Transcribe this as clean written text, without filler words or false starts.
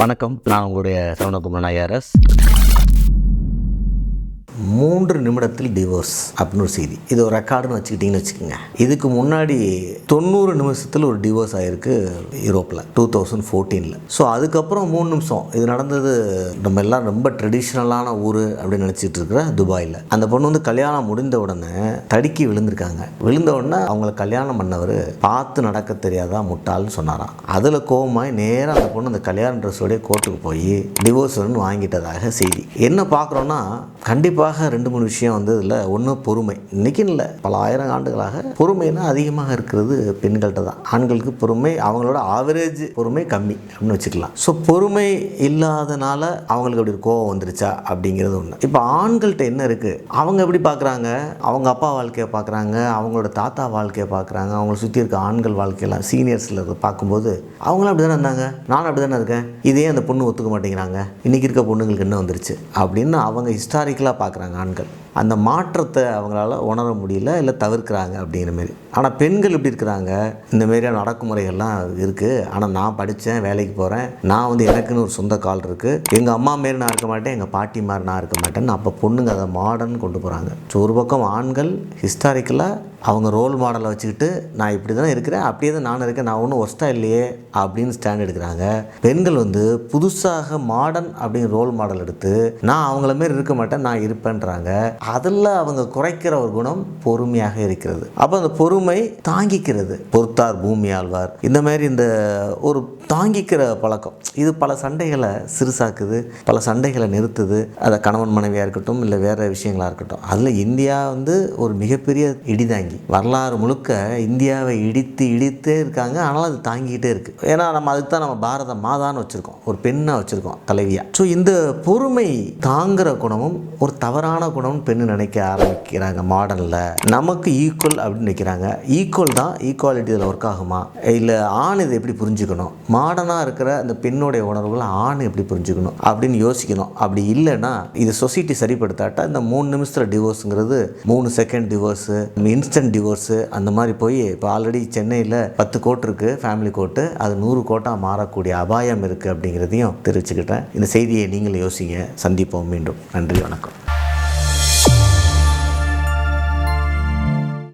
வணக்கம், நான் உங்களுடைய சரவணகுமார் ஐஆர்எஸ். 3 நிமிடத்தில் டிவோர்ஸ் அப்படின்னு ஒரு செய்தி. இது ஒரு ரெக்கார்டுன்னு வச்சுக்கிட்டிங்கன்னு வச்சுக்கோங்க. இதுக்கு முன்னாடி 90 நிமிஷத்தில் ஒரு டிவோர்ஸ் ஆகிருக்கு யூரோப்பில் 2014. ஸோ அதுக்கப்புறம் 3 நிமிஷம் இது நடந்தது. நம்ம எல்லாம் ரொம்ப ட்ரெடிஷ்னலான ஊர் அப்படின்னு நினச்சிட்டு இருக்கிற துபாயில் அந்த பொண்ணு வந்து கல்யாணம் முடிந்த உடனே தடுக்கி விழுந்திருக்காங்க. விழுந்த உடனே அவங்கள கல்யாணம் பண்ணவர் பார்த்து நடக்க தெரியாதா முட்டாள்னு சொன்னாராம். அதில் கோவமாய் நேராக அந்த பொண்ணு அந்த கல்யாண ட்ரெஸ்ஸோடய கோர்ட்டுக்கு போய் டிவோர்ஸ் வாங்கிட்டதாக செய்தி. என்ன பார்க்குறோன்னா, கண்டிப்பாக 2-3 விஷயம் வந்து இதில் ஒன்று பொறுமை. இன்றைக்கும் இல்லை, பல ஆயிரம் ஆண்டுகளாக பொறுமைனா அதிகமாக இருக்கிறது பெண்கள்கிட்ட தான். ஆண்களுக்கு பொறுமை, அவங்களோட ஆவரேஜ் பொறுமை கம்மி அப்படின்னு வச்சுக்கலாம். ஸோ பொறுமை இல்லாதனால அவங்களுக்கு அப்படி கோவம் வந்துருச்சா அப்படிங்கிறது ஒன்று. இப்போ ஆண்கள்கிட்ட என்ன இருக்குது, அவங்க எப்படி பார்க்குறாங்க, அவங்க அப்பா வாழ்க்கையை பார்க்குறாங்க, அவங்களோட தாத்தா வாழ்க்கையை பார்க்குறாங்க, அவங்கள சுற்றி இருக்க ஆண்கள் வாழ்க்கையெல்லாம் சீனியர்ஸில் பார்க்கும்போது அவங்களாம் அப்படி தானே இருந்தாங்க, நானும் அப்படி தானே இருக்கேன், இதே அந்த பொண்ணு ஒத்துக்க மாட்டேங்கிறாங்க, இன்றைக்கி இருக்க பொண்ணுங்களுக்கு என்ன வந்துருச்சு அப்படின்னு அவங்க ஹிஸ்டாரிக்கலாக பார்க்குறாங்க ஆண்கள். அந்த மாற்றத்தை அவங்களால உணர முடியல, இல்லை தவிர்க்கிறாங்க அப்படிங்கிற மாரி. ஆனால் பெண்கள் எப்படி இருக்கிறாங்க, இந்த மாதிரியான அடக்குமுறைகள்லாம் இருக்குது, ஆனால் நான் படித்தேன், வேலைக்கு போகிறேன், நான் வந்து எனக்குன்னு ஒரு சொந்த கால் இருக்குது, எங்கள் அம்மா மாரி நான் இருக்க மாட்டேன், எங்கள் பாட்டி மாதிரி நான் இருக்க மாட்டேன்னு அப்போ பொண்ணுங்க அதை மாடர்ன் கொண்டு போகிறாங்க. ஸோ ஒரு பக்கம் ஆண்கள் ஹிஸ்டாரிக்கலாக அவங்க ரோல் மாடலை வச்சுக்கிட்டு நான் இப்படி தானே இருக்கிறேன், அப்படியே தான் நான் இருக்கேன், நான் ஒன்றும் ஒஸ்ட்டாக இல்லையே அப்படின்னு ஸ்டாண்ட் எடுக்கிறாங்க. பெண்கள் வந்து புதுசாக மாடர்ன் அப்படிங்கிற ரோல் மாடல் எடுத்து நான் அவங்கள மாரி இருக்க மாட்டேன், நான் இருப்பேன்றாங்க. அதில் அவங்க குறைக்கிற ஒரு குணம் பொறுமையாக இருக்கிறது. அப்போ அந்த பொறுமை தாங்கிக்கிறது. பொறுத்தார் பூமி ஆழ்வார், இந்த மாதிரி இந்த ஒரு தாங்கிக்கிற பழக்கம் இது பல சண்டைகளை சிறுசாக்குது, பல சண்டைகளை நிறுத்துது. அதை கணவன் மனைவியாக இருக்கட்டும், இல்லை வேறு விஷயங்களாக இருக்கட்டும். அதில் இந்தியா வந்து ஒரு மிகப்பெரிய இடிதாங்கி. வரலாறு முழுக்க இந்தியாவை இடித்தே இருக்காங்க, ஆனால் அது தாங்கிக்கிட்டே இருக்குது. ஏன்னா நம்ம அதுக்கு தான் நம்ம பாரத மாதான்னு வச்சுருக்கோம், ஒரு பெண்ணாக வச்சுருக்கோம் தலைவியாக. ஸோ இந்த பொறுமை தாங்குகிற குணமும் ஒரு தவறான குணமும் பெண்ணு நினைக்க ஆரம்பிக்கிறாங்க மாடர்னில். நமக்கு ஈக்குவல் அப்படின்னு நினைக்கிறாங்க. ஈக்குவல் தான், ஈக்குவாலிட்டி இதில் ஒர்க் ஆகுமா, இல்லை ஆண் இதை எப்படி புரிஞ்சுக்கணும், மாடர்னாக இருக்கிற அந்த பெண்ணுடைய உணர்வுகளை ஆண் எப்படி புரிஞ்சுக்கணும் அப்படின்னு யோசிக்கணும். அப்படி இல்லைன்னா இது சொசைட்டி சரிப்படுத்தாட்டா இந்த 3 நிமிஷத்தில் டிவோர்ஸுங்கிறது 3 செகண்ட் டிவோர்ஸு, இன்ஸ்டன்ட் டிவோர்ஸு அந்த மாதிரி போய் இப்போ ஆல்ரெடி சென்னையில் 10 கோர்ட் இருக்குது, ஃபேமிலி கோர்ட்டு, அது 100 கோர்ட்டாக மாறக்கூடிய அபாயம் இருக்குது அப்படிங்கிறதையும் தெரிவிச்சுக்கிட்டேன். இந்த செய்தியை நீங்கள் யோசிங்க. சந்திப்போம் மீண்டும். நன்றி, வணக்கம்.